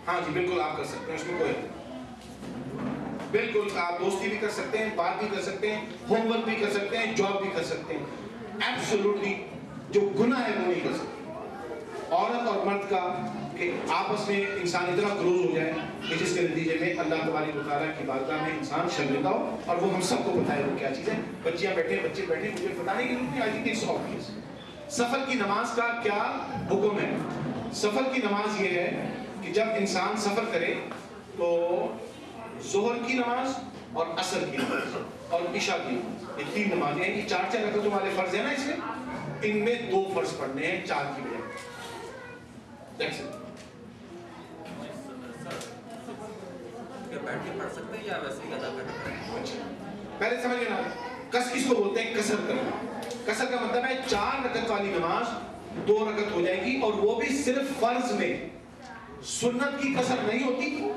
ہاں جی بالکل آپ کر سکتے ہیں، اس میں کوئی بالکل آپ دوستی بھی کر سکتے ہیں، بات بھی کر سکتے ہیں، ہوم ورک بھی کر سکتے ہیں، جاب بھی کر سکتے ہیں. ایبسولوٹلی جو گناہ ہے وہ نہیں کر سکتے. عورت اور مرد کا کہ آپس میں انسان اتنا کلوز ہو جائے کہ جس کے نتیجے میں اللہ تبارک و تعالیٰ کی بارگاہ میں انسان شرمندہ ہو اور وہ ہم سب کو بتائے وہ کیا چیز ہے. بچیاں بیٹھے بچے بیٹھے مجھے بتانے کی ضرورت نہیں. I think it's obvious. سفر کی نماز کا کیا حکم ہے؟ سفر کی نماز یہ ہے کہ جب انسان سفر کرے تو ظہر کی نماز اور عصر کی نماز اور عشاء کی نماز، یہ 3 نمازیں ہیں. یہ 4 رکعتوں والے فرض ہیں نا، اس میں ان میں 2 فرض پڑھنے ہیں 4 کی بجائے. That's it. بیٹھ کے پڑھ سکتے ہیں یا ویسے ہی ادا کرنا ہے؟ پہلے سمجھ گئے نا، کس کو بولتے ہیں؟ کسر کرنا. کسر کا مطلب ہے 4 رکعت والی نماز 2 رکعت ہو جائے گی، اور وہ بھی صرف فرض میں. سنت کی کسر نہیں ہوتی،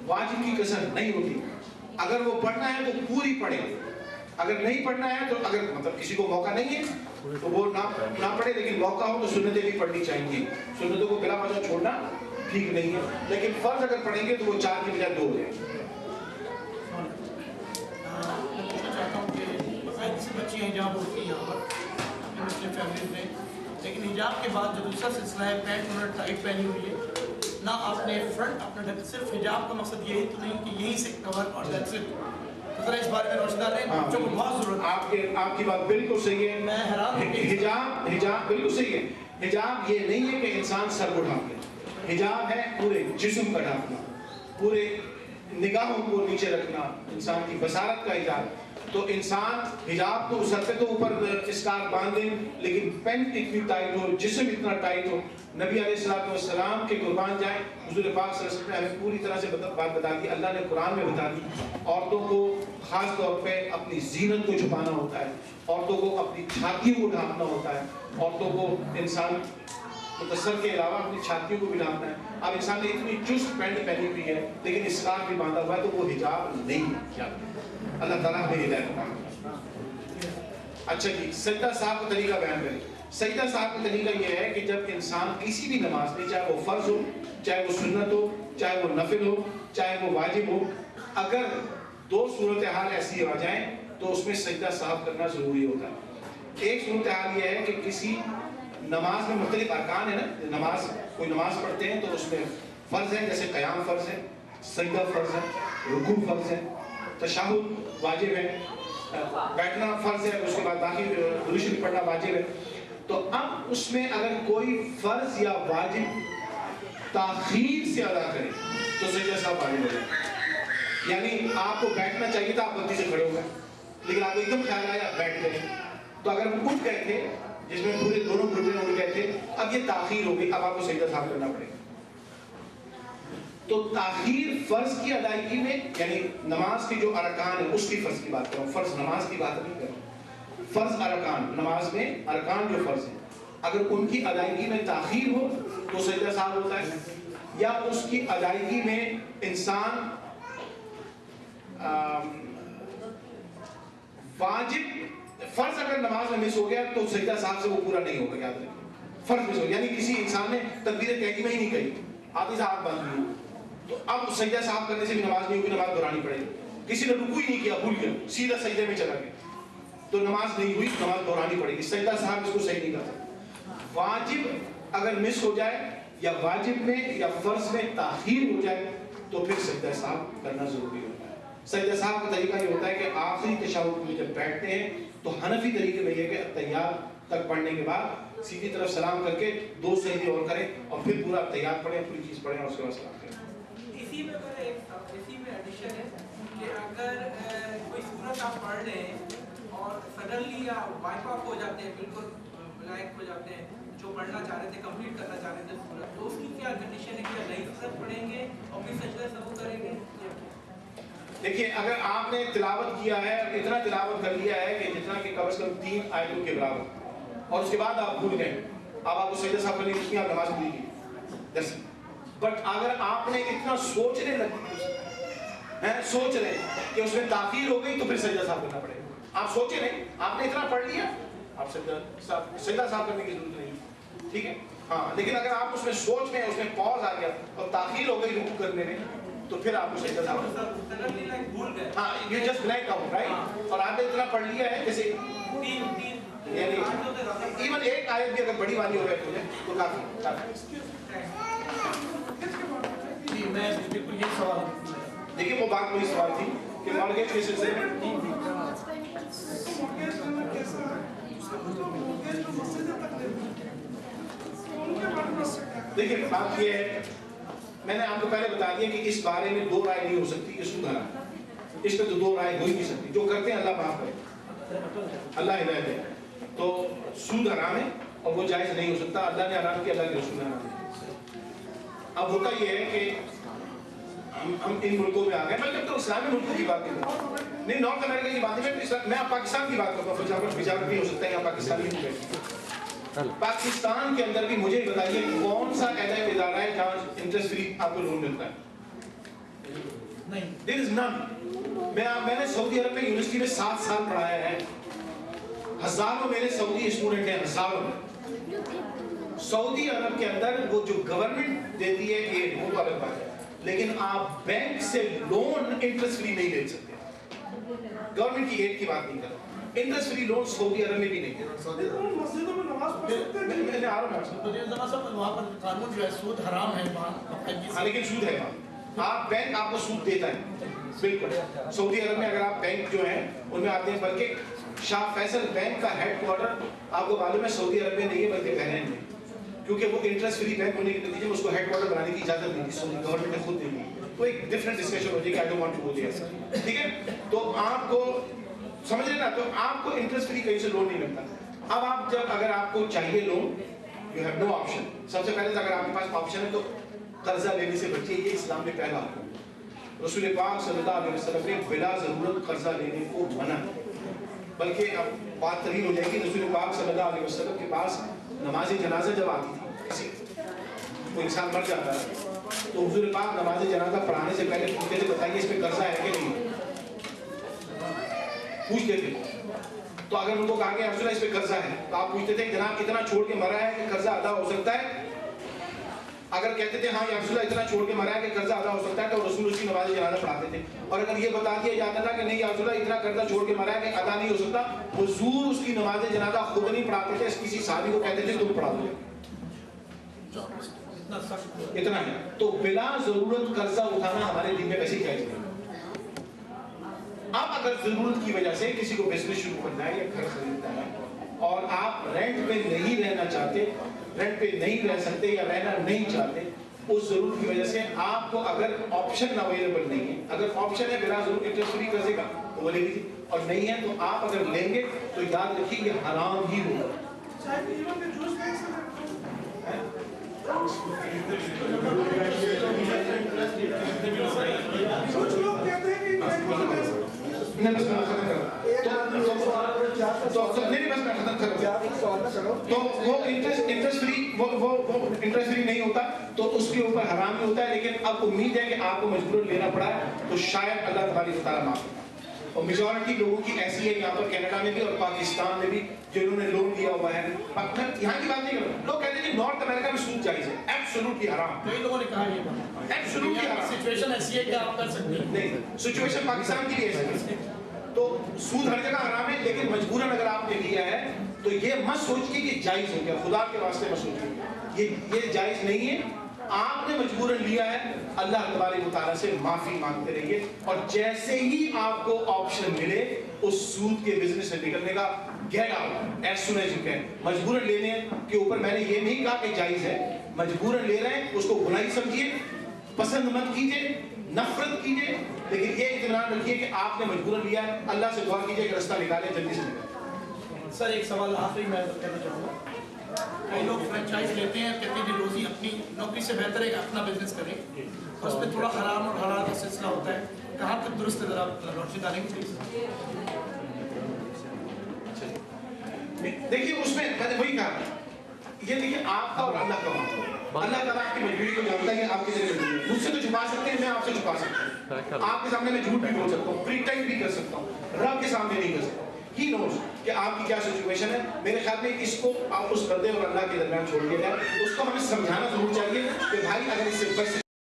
واجب کی کسر نہیں ہوتی. اگر وہ پڑھنا ہے تو پوری پڑھے، اگر نہیں پڑھنا ہے تو اگر مطلب کسی کو موقع نہیں ہے تو وہ نہ پڑھے، لیکن موقع ہو تو سنتیں بھی پڑھنی چاہیے. سنتوں کو بلا وجہ چھوڑنا ٹھیک نہیں ہے، لیکن فرض اگر پڑھیں گے تو وہ 4 کی بجائے 2 ہو جائے گی. میں پوچھنا چاہتا ہوں کہ بقاعدہ سے بچیاں حجاب ہوتی ہیں یہاں پر مسلم فیملیز میں، لیکن حجاب کے بعد جو دوسرا سلسلہ ہے پینٹ انہوں نے ٹائٹ پہنی ہوئی ہے، نہ آپ نے فرنٹ اپنا ڈھک، صرف حجاب کا مقصد یہی تو نہیں کہ یہیں سے کور اور دیٹس اٹ. تو ذرا اس بارے میں روشنی ڈالیں، بچوں کو بہت ضرورت ہے. آپ کی بات بالکل صحیح ہے. میں حیران ہوں کہ حجاب بالکل صحیح ہے. حجاب یہ نہیں ہے کہ انسان سر کو ڈھانپ لے. حجاب ہے پورے جسم کا ڈھانپنا، پورے نگاہوں کو نیچے رکھنا، انسان کی بصارت کا حجاب. تو انسان حجاب تو سر پہ تو اوپر اسکارف باندھ دیں، لیکن پینٹ اتنی ٹائٹ ہو، جسم اتنا ٹائٹ ہو. نبی علیہ السلام کے قربان جائیں، حضور پاک صلی اللہ علیہ وسلم نے ہمیں پوری طرح سے بات بتا دی. اللہ نے قرآن میں بتا دی عورتوں کو خاص طور پہ اپنی زینت کو چھپانا ہوتا ہے، عورتوں کو اپنی چھاتیوں کو ڈھانپنا ہوتا ہے، عورتوں کو انسان متصر کے علاوہ اپنی چھاتیوں کو بھی ڈھانپنا ہے. اب انسان نے اتنی چست پینٹ پہنی ہوئی ہے لیکن اسکارف بھی باندھا ہوا ہے تو وہ حجاب نہیں ہے. اللہ تعالیٰ ہمیں ہدایت کرنا. اچھا جی، سجدہ صاحب کا طریقہ بیان کریں. سجدہ صاحب کا طریقہ یہ ہے کہ جب انسان کسی بھی نماز میں، چاہے وہ فرض ہو، چاہے وہ سنت ہو، چاہے وہ نفل ہو، چاہے وہ واجب ہو، اگر 2 صورتحال ایسی آ جائیں تو اس میں سجدہ صاحب کرنا ضروری ہوتا ہے. ایک صورتحال یہ ہے کہ کسی نماز میں مختلف ارکان ہیں نا، کوئی نماز پڑھتے ہیں تو اس میں فرض ہے، جیسے قیام فرض ہے، سجدہ فرض ہے، رکوع فرض ہے، تشہد واجب ہے، بیٹھنا فرض ہے، اس کے بعد باقی درود شریف پڑھنا واجب ہے. تو اب اس میں اگر کوئی فرض یا واجب تاخیر سے ادا کرے تو سجدہ صاحب واجب ہو جائے. یعنی آپ کو بیٹھنا چاہیے تھا، آپ غلطی سے کھڑے ہو گئے، لیکن آپ کو ایک دم خیال آیا آپ بیٹھ گئے. تو اگر ہم اٹھ گئے تھے جس میں پورے دونوں گھٹنے اٹھ گئے تھے، اب یہ تاخیر ہو گئی، اب آپ کو سجدہ صاحب کرنا پڑے گا. تو تاخیر فرض کی ادائیگی میں، یعنی نماز کی جو ارکان ہے اس کی فرض کی بات کروں، فرض نماز کی بات نہیں کروں. فرض ارکان، نماز میں ارکان جو فرض ہیں، اگر ان کی ادائیگی میں تاخیر ہو تو سجدہ صاحب ہوتا ہے، یا اس کی ادائیگی میں انسان واجب فرض اگر نماز میں مس ہو گیا تو سجدہ صاحب سے وہ پورا نہیں ہوگا. یاد رکھیں، فرض مس ہو یعنی کسی انسان نے تکبیر تحریمہ ہی نہیں کہی، آدھی سے ہاتھ باندھ لی، تو اب سجدہ صاحب کرنے سے بھی نماز نہیں ہوگی، نماز دہرانی پڑے گی. کسی نے رکوع ہی نہیں کیا، بھول گیا، سیدھا سجدے میں چلا گیا تو نماز نہیں ہوئی، نماز دہرانی پڑے گی. سجدہ صاحب اس کو صحیح نہیں کرتا. واجب اگر مس ہو جائے یا واجب میں یا فرض میں تاخیر ہو جائے تو پھر سجدہ صاحب کرنا ضروری ہوتا ہے. سجدہ صاحب کا طریقہ یہ ہوتا ہے کہ آخری تشہد میں جب بیٹھتے ہیں تو حنفی طریقے میں یہ کہ تحیات تک پڑھنے کے بعد سیدھی طرف سلام کر کے 2 سجدے اور کریں اور پھر پورا تحیات پڑھیں، پوری چیز پڑھیں اور اس کے بعد سلام کریں. اسی میں ایڈیشن ہے کہ اگر کوئی سورت آپ پڑھ لیں اور سڈنلی آپ وائپ آف ہو جاتے ہیں، بالکل بلینک ہو جاتے ہیں، جو پڑھنا چاہ رہے تھے، کمپلیٹ کرنا چاہ رہے تھے سورت، تو اس کی کیا کنڈیشن ہے؟ کیا نئی سورت پڑھیں گے اور پھر سجدہ سہو کریں گے؟ دیکھیے، اگر آپ نے تلاوت کیا ہے، اتنا تلاوت کر لیا ہے کہ جتنا کہ کم از کم 3 آیتوں کے برابر، اور اس کے بعد آپ بھول گئے، اب آپ کو سجدہ صاحب کرنے کی آپ نماز بھول گئی. بٹ اگر آپ نے اتنا سوچنے کہ اس میں تاخیر ہو گئی تو پھر سجدہ صاحب کرنا پڑے گا. آپ سوچے نہیں، آپ نے اتنا پڑھ لیا، آپ سجدہ صاحب کرنے کی ضرورت نہیں. ٹھیک ہے. ہاں لیکن اگر آپ اس میں سوچ میں اس میں پاز آ گیا اور تاخیر ہو گئی رکوع کرنے میں تو پھر آپ اسے سجدہ سڈنلی لائک بھول گئے ہاں you just blank out right اور آپ نے اتنا پڑھ لیا ہے جیسے تین یعنی ایون ایک آیت بھی اگر بڑی والی ہو رہی ہے تو کافی جی میں بالکل یہ سوال دیکھیے وہ بات وہی سوال تھی کہ مارگیج کے سلسلے میں دیکھیے بات یہ ہے میں نے آپ کو پہلے بتا دیا کہ اس بارے میں دو رائے نہیں ہو سکتی کہ سود حرام ہے، اس پہ تو دو رائے ہو ہی نہیں سکتی، جو کرتے ہیں اللہ معاف کرے، اللہ ہدایت دے، تو سود حرام ہے اور وہ جائز نہیں ہو سکتا، اللہ نے حرام کیا، اللہ کے رسول نے حرام کیا۔ اب ہوتا یہ ہے کہ ہم ان ملکوں میں آ گئے، میں جب تو اسلامی ملکوں کی بات کروں نہیں نارتھ امریکہ کی بات نہیں، میں پاکستان کی بات کرتا ہوں، بجاوٹ بھی ہو سکتا ہے یا پاکستانی بھی پاکستان کے اندر بھی مجھے بتائیے کون سا ایسا ادارہ ہے جہاں انٹرسٹ فری آپ کو لون ملتا ہے؟ نہیں، دیر از نن۔ میں نے سعودی عرب میں یونیورسٹی میں 7 سال پڑھایا ہے، ہزاروں میرے سعودی اسٹوڈنٹ ہیں، ہزاروں۔ سعودی عرب کے اندر وہ جو گورنمنٹ دیتی ہے ایڈ وہ تو الگ بات ہے، لیکن آپ بینک سے لون انٹرسٹ فری نہیں لے سکتے۔ گورنمنٹ کی ایڈ کی بات نہیں کر رہا، انٹرسٹ فری لون سعودی عرب میں بھی نہیں ہے۔ مسجدوں میں نماز پڑھ سکتے ہیں، میں آ رہا ہوں، وہاں پر قانون جو ہے سود حرام ہے وہاں، ہاں لیکن سود ہے وہاں، آپ بینک آپ کو سود دیتا ہے، بالکل۔ سعودی عرب میں اگر آپ بینک جو ہیں ان میں آتے ہیں، بلکہ شاہ فیصل بینک کا ہیڈ کوارٹر آپ کو معلوم ہے سعودی عرب میں نہیں ہے بلکہ بحرین میں، کیونکہ وہ انٹرسٹ فری بینک ہونے کے نتیجے میں اس کو ہیڈ کوارٹر بنانے کی اجازت نہیں تھی، سعودی گورنمنٹ نے خود دی تھی، تو ایک ڈفرنٹ ڈسکشن ہو جائے کہ I don't want to go there, ٹھیک ہے؟ تو آپ کو سمجھ رہے نا، تو آپ کو انٹرسٹ فری کہیں سے لون نہیں ملتا۔ اب آپ جب اگر آپ کو چاہیے loan, you have no option, سب سے پہلے اگر آپ کے پاس آپشن ہے تو قرضہ لینے سے بچیے، یہ اسلام میں پہلا حکم۔ رسول پاک صلی اللہ علیہ وسلم نے بلا ضرورت قرضہ لینے کو منع، بلکہ اب بات ترین ہو جائے گی، رسول پاک صلی اللہ علیہ وسلم کے پاس نماز جنازہ جب آتی تھی، کسی کوئی انسان مر جاتا ہے تو حضور پاک نماز جنازہ پڑھانے سے پہلے پوچھتے تھے بتائیے اس پہ قرضہ ہے کہ نہیں، پوچھتے تھے۔ تو اگر ان کو کہا کہ رسول اللہ اس پہ قرضہ ہے تو آپ پوچھتے تھے جناب کتنا چھوڑ کے مرا ہے کہ قرضہ ادا ہو سکتا ہے؟ اگر کہتے تھے ہاں یا رسول اللہ اتنا چھوڑ کے مرا ہے کہ قرضہ ادا ہو سکتا ہے تو رسول اس کی نماز جنازہ پڑھاتے تھے، اور اگر یہ بتا دیا جاتا تھا کہ نہیں یا رسول اللہ اتنا قرضہ چھوڑ کے مرا ہے کہ ادا نہیں ہو سکتا، حضور اس کی نماز جنازہ خود نہیں پڑھاتے تھے، کسی صحابی کو کہتے تھے تم پڑھا دو، اتنا ہے۔ تو بلا ضرورت قرضہ اٹھانا ہمارے دین میں ویسے ہی جائز نہیں۔ اب اگر ضرورت کی وجہ سے کسی کو بزنس شروع کرنا ہے یا گھر خریدنا ہے اور آپ رینٹ پہ نہیں رہنا چاہتے، رینٹ پہ نہیں رہ سکتے یا رہنا نہیں چاہتے، اس ضرورت کی وجہ سے آپ کو اگر آپشن اویلیبل نہیں ہے، اگر آپشن ہے بلا ضرورت انٹرسٹ فری قرضے کا تو وہ لے لیجیے، اور نہیں ہے تو آپ اگر لیں گے تو یاد رکھیے یہ حرام ہی ہوگا۔ تو وہ انٹرسٹ فری نہیں ہوتا تو اس کے اوپر حرام نہیں ہوتا ہے، لیکن اب امید ہے کہ آپ کو مجبور لینا پڑا ہے تو شاید اللہ تبارک و تعالیٰ معاف کرے۔ اور میجورٹی لوگوں کی ایسی ہے یہاں پر کینیڈا میں بھی اور پاکستان میں بھی جنہوں نے لون لیا ہوا ہے، یہاں کی بات نہیں کر رہا، لوگ کہتے ہیں کہ نارتھ امریکہ میں سود جائز ہے، ایبسولوٹلی حرام، کئی لوگوں نے کہا یہ بات، ایبسولوٹلی حرام، سچویشن ایسی ہے کہ آپ کر سکتے ہیں، نہیں سچویشن پاکستان کی بھی ایسی ہے۔ تو سود ہر جگہ حرام ہے، لیکن مجبوراً اگر آپ نے لیا ہے تو یہ مت سوچیے کہ جائز ہو گیا، خدا کے واسطے مت سوچیے یہ جائز نہیں ہے، آپ نے مجبوراً لیا ہے، اللہ تبارک و تعالیٰ سے معافی مانگتے رہیے، اور جیسے ہی آپ کو آپشن ملے اس سود کے بزنس سے نکلنے کا، get out as soon as you can. مجبوراً لینے کے اوپر میں نے یہ نہیں کہا کہ جائز ہے، مجبوراً لے رہے ہیں، اس کو گناہی سمجھیے، پسند مت کیجیے، نفرت کیجیے، لیکن یہ اطمینان رکھیے کہ آپ نے مجبوراً لیا ہے، اللہ سے دعا کیجیے کہ رستہ نکالے جلدی سے نکالے۔ سر ایک سوال آخری میں کرنا چاہوں گا، کئی لوگ فرینچائز لیتے ہیں، کہتے ہیں کہ روزی اپنی نوکری سے بہتر ہے کہ اپنا بزنس کریں، اور اس میں تھوڑا حرام اور حلال کا سلسلہ ہوتا ہے، کہاں تک درست ہے ذرا روشنی ڈالیں گے پلیز؟ دیکھیے اس میں نے وہی کہا، یہ دیکھیے آپ کا اور اللہ کا معاملہ، اللہ تعالیٰ آپ کی مجبوری کو جانتا ہے کہ آپ کتنے مجبوری ہیں، مجھ سے تو چھپا سکتے ہیں، میں آپ سے چھپا سکتا ہوں، آپ کے سامنے میں جھوٹ بھی بول سکتا ہوں، پریٹینڈ بھی کر سکتا ہوں، رب کے سامنے نہیں کر سکتا، ہی نوز۔ کہ آپ کی کیا سچویشن ہے. میرے خیال میں اس کو آپ اس بندے اور اللہ کے درمیان چھوڑ دیا جائے. اس کو ہمیں سمجھانا ضرور چاہیے کہ بھائی اگر اس سے بچ